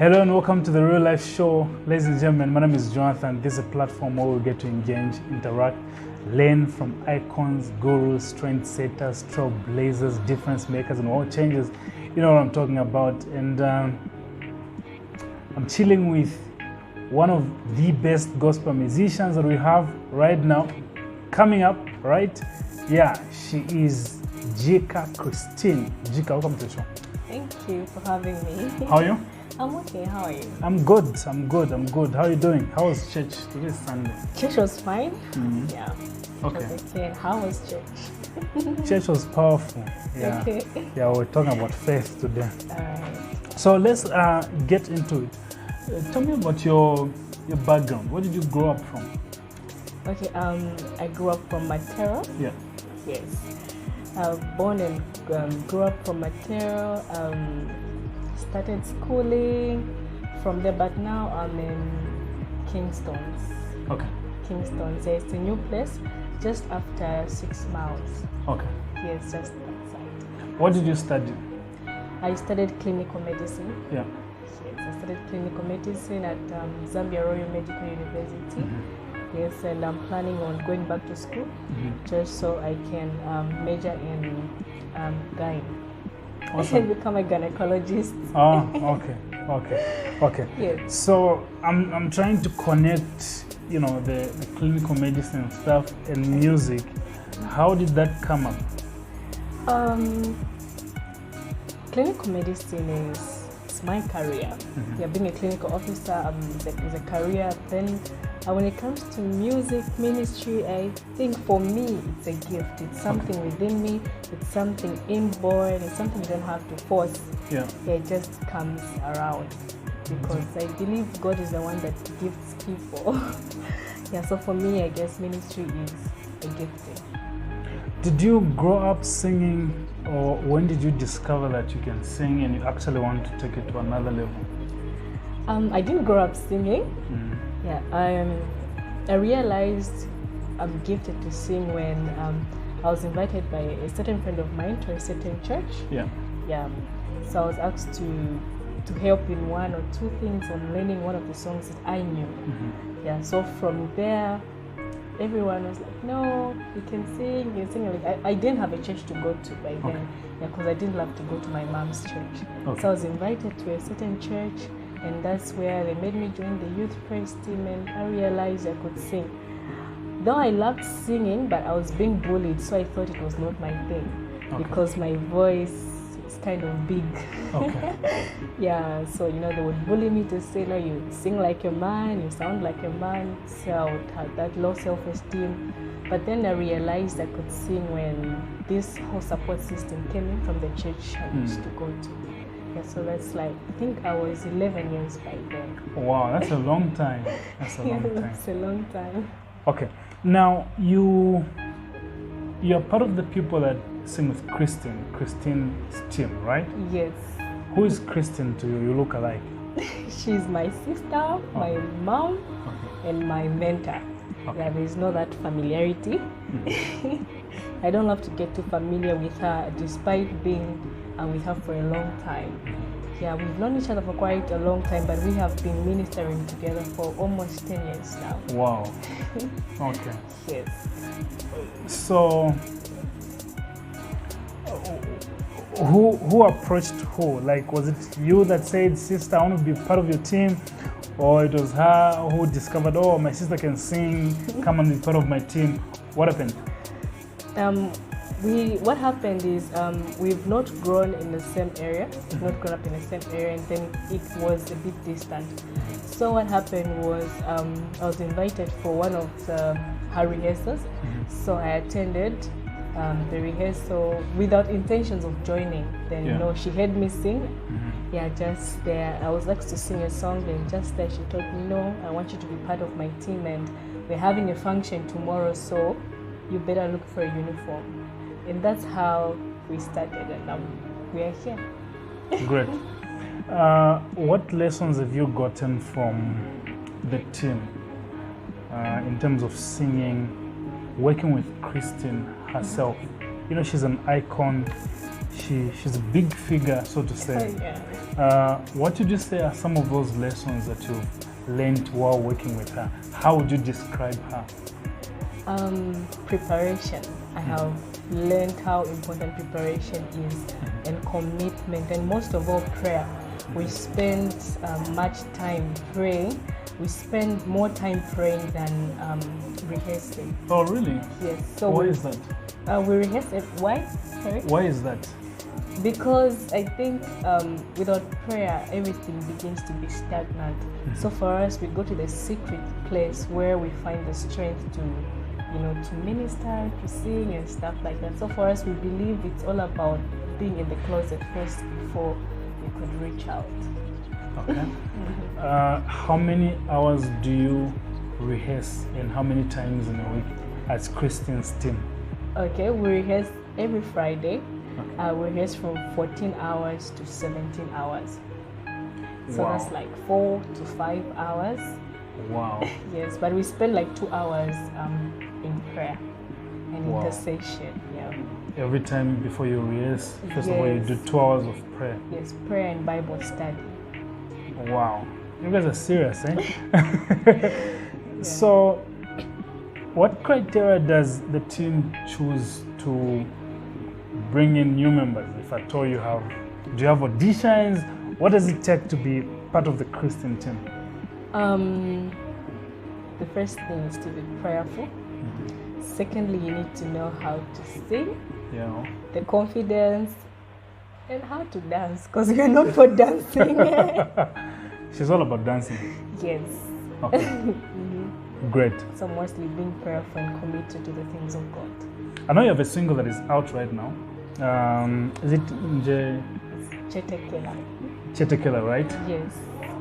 Hello and welcome to the Real Life Show. Ladies and gentlemen, my name is Jonathan. This is a platform where we get to engage, interact, learn from icons, gurus, trendsetters, trailblazers, difference makers, and all changes. You know what I'm talking about. And I'm chilling with one of the best gospel musicians that we have right now, coming up, right? Yeah, she is Jika Kristine. Jika, welcome to the show. Thank you for having me. How are you? I'm okay, how are you? I'm good. How are you doing? How was church? Today is Sunday. Church was fine. Mm-hmm. Yeah. Okay. Okay. How was church? Church was powerful. Yeah. Okay. Yeah, we're talking about faith today. Alright. So let's get into it. Tell me about your background. Where did you grow up from? Okay, I grew up from Matero. Yeah. Yes. Born and grew up from Matero. Started schooling from there, but now I'm in Kingston's. Okay. Kingston's. Yeah, it's a new place, just after 6 miles. Okay. Yes, just that side. What did you study? I studied clinical medicine. Yeah. Yes, I studied clinical medicine at Zambia Royal Medical University. Mm-hmm. Yes, and I'm planning on going back to school just so I can major in gyne. Awesome. I can become a gynecologist. Oh, okay. Yes. So I'm trying to connect, you know, the clinical medicine stuff and music. How did that come up? Clinical medicine is my career. Yeah, being a clinical officer is a career. Then when it comes to music ministry, I think for me it's a gift. It's something within me. It's something inborn. It's something you don't have to force. Yeah. It just comes around because I believe God is the one that gifts people. Yeah. So for me, I guess ministry is a gift. Did you grow up singing, or when did you discover that you can sing and you actually want to take it to another level? I didn't grow up singing. Yeah, I realized I'm gifted to sing when I was invited by a certain friend of mine to a certain church. Yeah. Yeah. So I was asked to help in one or two things on learning one of the songs that I knew. Yeah. So from there, everyone was like, "No, you can sing. You can sing." Like, I didn't have a church to go to by then, yeah, because I didn't love to go to my mom's church. Okay. So I was invited to a certain church. And that's where they made me join the youth praise team, and I realized I could sing. Though I loved singing, but I was being bullied, so I thought it was not my thing because my voice is kind of big. Okay. Yeah, so they would bully me to say, "No, you sing like a man, you sound like a man." So I would have that low self-esteem. But then I realized I could sing when this whole support system came in from the church I used to go to. Yeah, so that's like, I think I was 11 years by then. Wow, that's a long time. That's a long time. That's a long time. Okay. Now, you're part of the people that sing with Kristine's team, right? Yes. Who is Kristine to you? You look alike. She's my sister, my mom, and my mentor. Yeah, there's no that familiarity. I don't love to get too familiar with her, despite being with her for a long time. Yeah, we've known each other for quite a long time, but we have been ministering together for almost 10 years now. Wow. Okay. Yes. So, who approached who? Like, was it you that said, "Sister, I want to be part of your team," or it was her who discovered, "Oh, my sister can sing, come and be part of my team"? What happened? What happened is we've not grown in the same area, not grown up in the same area, and then it was a bit distant. So what happened was I was invited for one of her rehearsals. So I attended the rehearsal without intentions of joining. Then she heard me sing. Yeah, just there I was asked to sing a song, and just there she told me, "No, I want you to be part of my team, and we're having a function tomorrow, so you better look for a uniform." And that's how we started, and we are here. Great. What lessons have you gotten from the team in terms of singing, working with Kristine herself? She's an icon. she's a big figure, so to say. Yeah. What would you say are some of those lessons that you've learned while working with her? How would you describe her? Preparation. I have learned how important preparation is, and commitment, and most of all prayer. We spend much time praying. We spend more time praying than rehearsing. Oh, really? Yes. So why is that? We rehearse it. Why? Sorry? Why is that? Because I think without prayer, everything begins to be stagnant. So for us, we go to the secret place where we find the strength to, to minister, to sing and stuff like that. So for us, we believe it's all about being in the closet first before we could reach out. Okay. How many hours do you rehearse, and how many times in a week as Kristine's team? Okay, we rehearse every Friday. We rehearse from 14 hours to 17 hours. So Wow. that's like 4 to 5 hours. Wow. Yes, but we spend like 2 hours in prayer and Wow. intercession. Yeah. Every time before you rehearse, first of all, you Yes. do 2 hours of prayer. Yes, prayer and Bible study. Wow. You guys are serious, eh? So, what criteria does the team choose to bring in new members? If at all do you have auditions? What does it take to be part of the Kristine team? The first thing is to be prayerful. Secondly, you need to know how to sing, Yeah. the confidence, and how to dance, because we are not for dancing. She's all about dancing. Yes. Okay. Great. So mostly being prayerful and committed to the things of God. I know you have a single that is out right now. Is it Chetekela. Chetekela, right? Yes.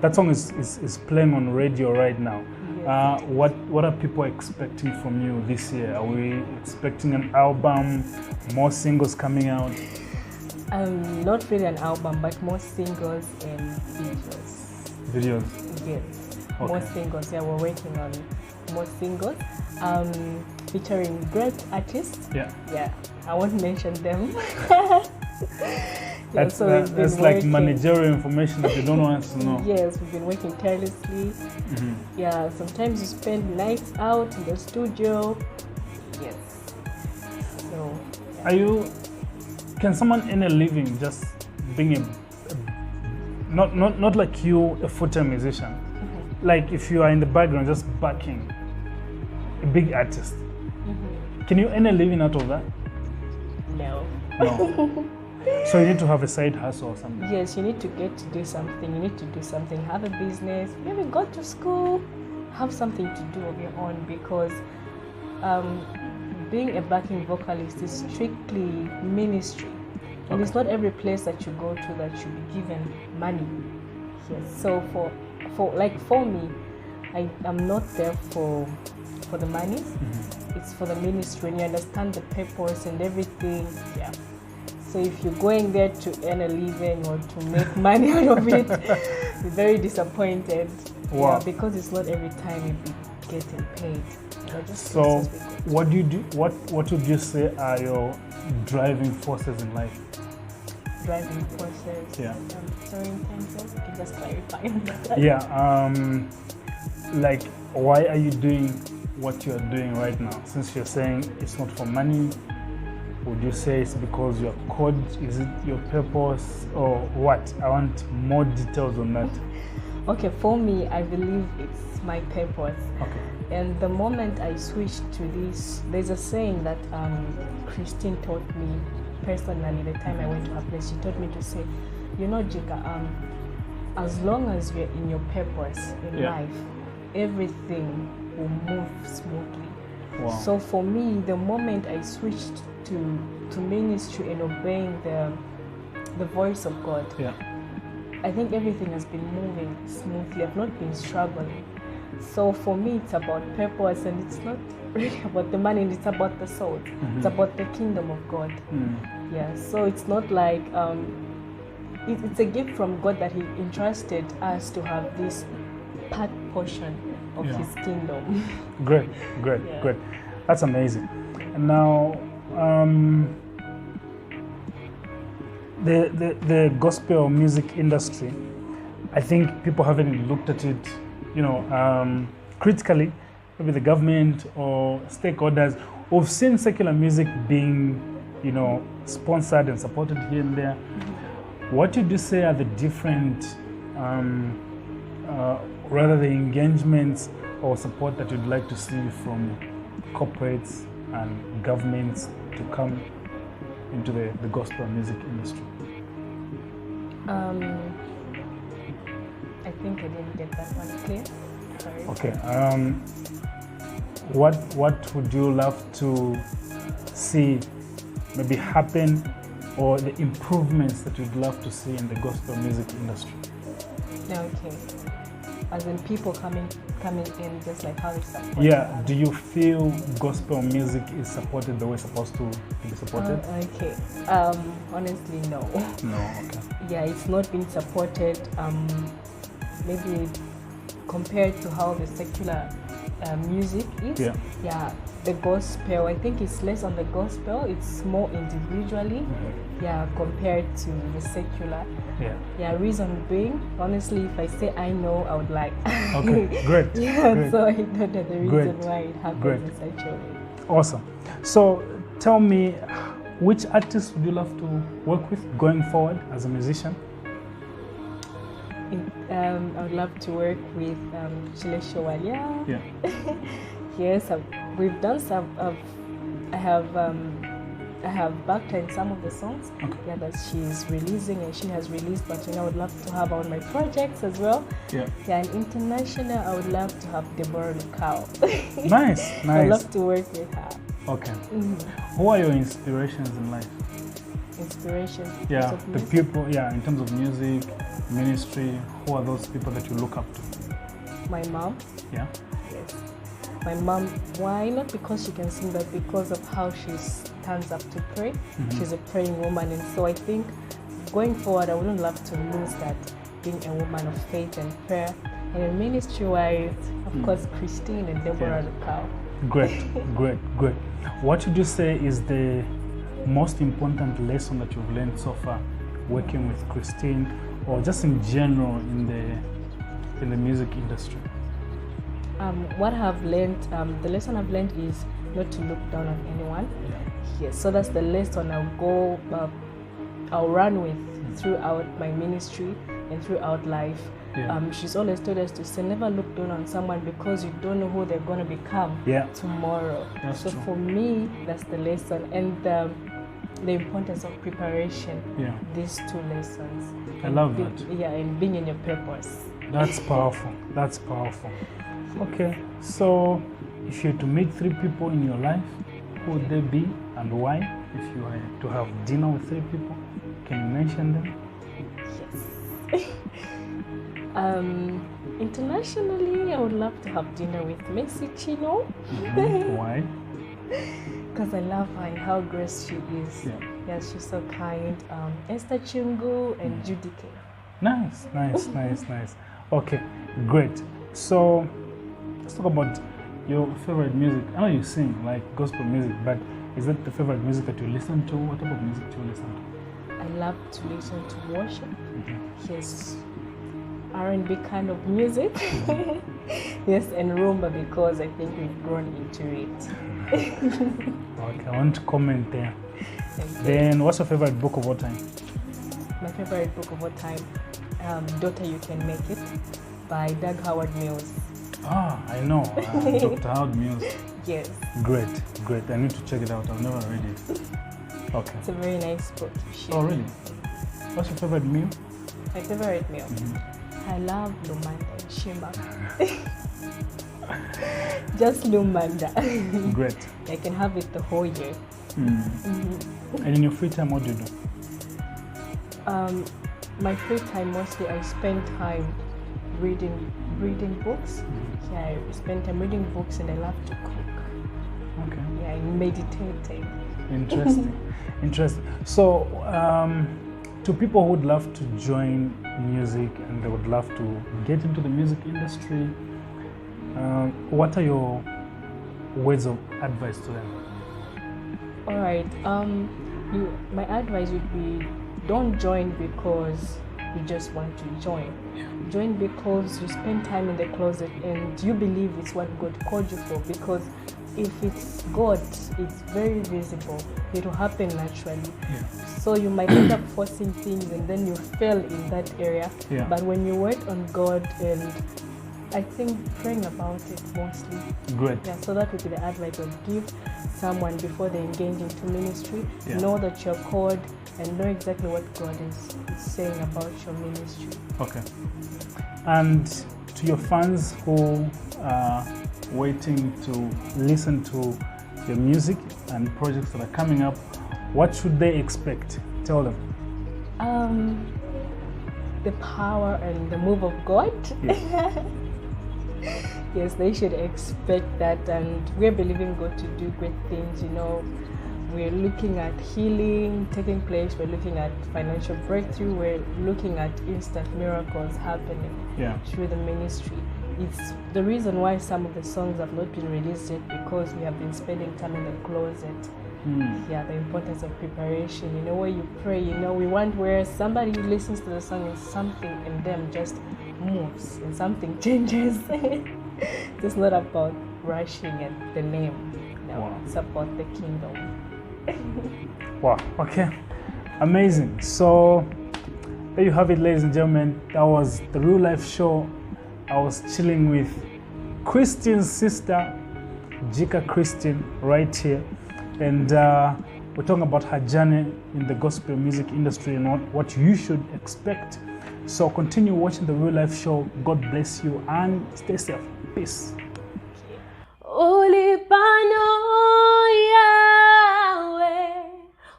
That song is playing on radio right now. Yes. What are people expecting from you this year? Are we expecting an album, more singles coming out? Not really an album, but more singles and videos. Videos? Yes. Okay. More singles. Yeah, we're working on more singles. Featuring great artists. Yeah. Yeah. I won't mention them. Yeah, That's, so we've been that's like working. managerial information that you don't want us to know. Yes, we've been working tirelessly. Yeah, sometimes you spend nights out in the studio. Yes. So, yeah. Can someone earn a living just being not like you, a full-time musician? Like if you are in the background just backing a big artist, can you earn a living out of that? No. No. So you need to have a side hustle or something. Yes, you need to get to do something. You need to do something. Have a business. Maybe go to school. Have something to do of your own, because being a backing vocalist is strictly ministry. And it's not every place that you go to that you be given money. Yes. So for me, I'm not there for the money. It's for the ministry. When you understand the purpose and everything, yeah. So if you're going there to earn a living or to make money out of it, you're very disappointed. Wow. Yeah, because it's not every time you'll be getting paid. So what do you do? What would you say are your driving forces in life? Driving forces. Yeah. Sorry, in terms of, you can just clarify on that. Yeah. Like, why are you doing what you're doing right now? Since you're saying it's not for money, would you say it's because you're called? Is it your purpose or what? I want more details on that. Okay, for me, I believe it's my purpose. Okay. And the moment I switched to this, there's a saying that Kristine taught me personally the time I went to her place. She taught me to say, Jika, as long as you're in your purpose in life, everything will move smoothly. Wow. So for me, the moment I switched to ministry and obeying the voice of God, I think everything has been moving smoothly. I've not been struggling. So for me, it's about purpose, and it's not really about the money, it's about the soul. It's about the kingdom of God. Yeah, so it's not like, it's a gift from God that He entrusted us to have this part portion of His kingdom. Great. That's amazing. And now, the gospel music industry, I think people haven't looked at it, critically. Maybe the government or stakeholders. We've seen secular music being, sponsored and supported here and there. What would you say are the different, rather the engagements or support that you'd like to see from corporates and governments to come into the gospel music industry? I think I didn't get that one clear. Sorry. Okay. What would you love to see maybe happen, or the improvements that you'd love to see in the gospel music industry? Okay. As in people coming in just like how it's supported. Yeah. Do you feel gospel music is supported the way it's supposed to be supported? Okay. Honestly, no. No. Okay. Yeah, it's not been supported. Maybe compared to how the secular music is. Yeah. Yeah. The gospel, I think it's less on the gospel. It's more individually. Mm-hmm. Yeah, compared to the secular. Yeah. Yeah, reason being, honestly, if I say I know, I would like. Okay, great. Yeah, great. so I know that the reason Great. why it happens Great. in such a way. Awesome. So tell me, which artists would you love to work with going forward as a musician? I would love to work with Shileshowalia. Yeah. Yes, we've done some. I have backed her in some of the songs. Okay. Yeah, that she's releasing and she has released. But I would love to have her on my projects as well. Yeah. Yeah, and international, I would love to have Deborah Lukao. Nice. I'd love to work with her. Okay. Mm-hmm. Who are your inspirations in life? Inspiration. Yeah, of the music. people. Yeah, in terms of music, ministry. Who are those people that you look up to? My mom. Yeah. Yes. My mom, why? Not because she can sing, but because of how she stands up to pray. Mm-hmm. She's a praying woman, and so I think going forward, I wouldn't love to lose that, being a woman of faith and prayer. And in ministry-wise, of course, Kristine and Deborah Lukao. Great. What would you say is the most important lesson that you've learned so far working with Kristine, or just in general in the music industry? What I've learned, the lesson I've learned is not to look down on anyone. Yeah. Yes, so that's the lesson I'll run with throughout my ministry and throughout life. Yeah. She's always told us to say, never look down on someone because you don't know who they're going to become tomorrow. That's so true. for me, that's the lesson, and the importance of preparation. Yeah. These two lessons. I love that. Yeah, and being in your purpose. That's powerful. That's powerful. Okay, so if you had to meet 3 people in your life, who would they be and why? If you were to have dinner with 3 people, can you mention them? Yes. Internationally, I would love to have dinner with Messi Chino. Mm-hmm. Why? Because I love her and how gracious she is. Yeah, she's so kind. Esther Chungu and Judy K. Nice. Okay, great. So let's talk about your favorite music. I know you sing like gospel music, but is that the favorite music that you listen to? What type of music do you listen to? I love to listen to worship. Mm-hmm. Yes, R&B kind of music. Mm-hmm. Yes, and rumba because I think we've grown into it. Okay, I want to comment there. Thank you. Then, what's your favorite book of all time? My favorite book of all time, Daughter You Can Make It by Doug Howard Mills. Ah, I know. Dr. Howard Mills. Yes. Great. I need to check it out. I've never read it. Okay. It's a very nice book. Oh, really? What's your favorite meal? My favorite meal? Mm-hmm. I love lumanda and shima. Just lumanda. Great. I can have it the whole year. Mm-hmm. And in your free time, what do you do? My free time, mostly I spend time reading books. Mm-hmm. Yeah, I spend time reading books and I love to cook. Okay. Yeah, and meditating. Interesting. So, to people who would love to join music and they would love to get into the music industry, what are your words of advice to them? All right. My advice would be don't join because you just want to join. Join because you spend time in the closet and you believe it's what God called you for. Because if it's God, it's very visible. It will happen naturally. So you might end up forcing things and then you fail in that area. But when you wait on God, and I think praying about it mostly. Great. Yeah, so that would be the advice I would give someone before they engage into ministry. Know that you're called and know exactly what God is saying about your ministry. Okay. And to your fans who are waiting to listen to your music and projects that are coming up, what should they expect? Tell them. The power and the move of God. Yes, they should expect that, and we're believing God to do great things. We're looking at healing taking place. We're looking at financial breakthrough. We're looking at instant miracles happening through the ministry. It's the reason why some of the songs have not been released yet, because we have been spending time in the closet. The importance of preparation. Where you pray, we want where somebody listens to the song and something in them just moves and something changes. It's not about rushing at the name. It's about the kingdom. Wow, okay. Amazing. So there you have it, ladies and gentlemen. That was the Real Life Show. I was chilling with Kristine's sister, Jika Kristine, right here. And we're talking about her journey in the gospel music industry and what you should expect. So continue watching the Real Life Show. God bless you and stay safe. Peace. Ulipano yawe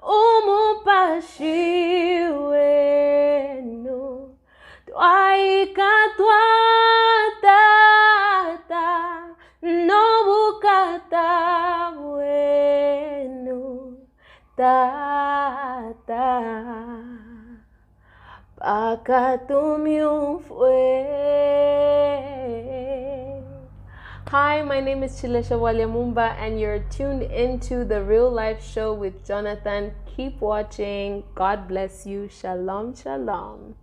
umupashiwenu twaikatwatata nobukata wenu tata pakatumyufwe. Hi, my name is Chilesha Walyamumba and you're tuned into the Real Life Show with Jonathan. Keep watching. God bless you. Shalom, shalom.